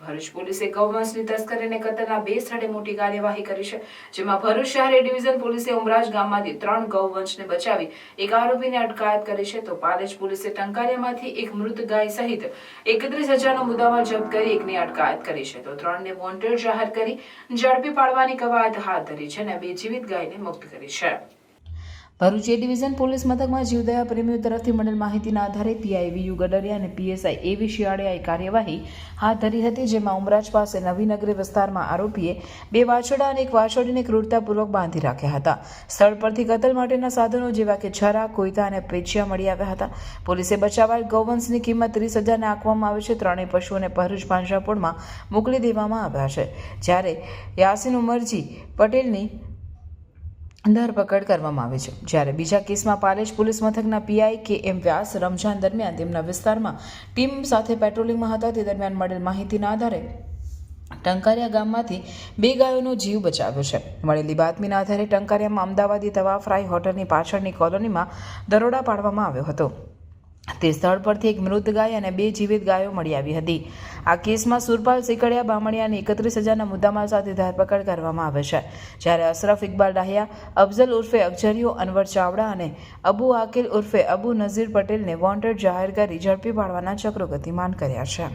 ભરૂચ પોલીસે ગૌવંશની તસ્કરીને કતલના 2 સ્થળે મોટી કાર્યવાહી કરી છે, જેમાં ભરૂચ શહેર ડિવિઝન પોલીસે ઉમરાજ ગામમાંથી 3 ગૌવંશને બચાવી એક આરોપીને અટકાયત કરી છે, તો પાલેજ પોલીસે ટંકારિયામાંથી એક મૃત ગાય સહિત 31,000નો મુદ્દામાલ જપ્ત કરી એકની અટકાયત કરી છે, તો 3ને વોન્ટેડ જાહેર કરી ઝડપી પાડવાની કવાયત હાથ ધરી છે અને 2 જીવિત ગાયને મુક્ત કરી છે। ભરૂચ એ ડિવિઝન પોલીસ મથકમાં જીવદયા પ્રેમીઓ તરફથી મળેલ માહિતીના આધારે પીઆઈ વીયુ ગડરિયા અને પીએસઆઈ એવી શિયાળિયાએ કાર્યવાહી હાથ ધરી હતી, જેમાં ઉમરાજ પાસે નવીનગરી વિસ્તારમાં આરોપીએ 2 વાછરડા અને 1 વાછરડીને ક્રૂરતાપૂર્વક બાંધી રાખ્યા હતા। સ્થળ પરથી કતલ માટેના સાધનો જેવા કે છરા, કોયતા અને પેચિયા મળી આવ્યા હતા। પોલીસે બચાવાયેલ ગૌવંશની કિંમત 30,000ને આંકવામાં આવે છે। 3 પશુઓને ભરૂચ પાંજરાપોળમાં મોકલી દેવામાં આવ્યા છે, જ્યારે યાસીન ઉમરજી પટેલની ધરપકડ કરવામાં આવી છે, જ્યારે બીજા કેસમાં પાલેજ પોલીસ મથકના પીઆઈ કે.એમ. વ્યાસ રમઝાન દરમિયાન તેમના વિસ્તારમાં ટીમ સાથે પેટ્રોલિંગમાં હતા, તે દરમિયાન મળેલ માહિતીના આધારે ટંકારિયા ગામમાંથી 2 ગાયોનો જીવ બચાવ્યો છે। મળેલી બાતમીના આધારે ટંકારિયામાં અમદાવાદી તવા ફ્રાય હોટલની પાછળની કોલોનીમાં દરોડા પાડવામાં આવ્યો હતો। તે સ્થળ પરથી એક મૃત ગાય અને 2 જીવિત ગાયો મળી આવી હતી। આ કેસમાં સુરપાલ સિકડિયા બામણિયાની 31,000ના મુદ્દામાલ સાથે ધરપકડ કરવામાં આવે છે, જ્યારે અશરફ ઇકબાલ ડાહિયા, અફઝલ ઉર્ફે અખજરિયો, અનવર ચાવડા અને અબુ આકિલ ઉર્ફે અબુ નઝીર પટેલને વોન્ટેડ જાહેર કરી ઝડપી પાડવાના ચક્રો ગતિમાન કર્યા છે।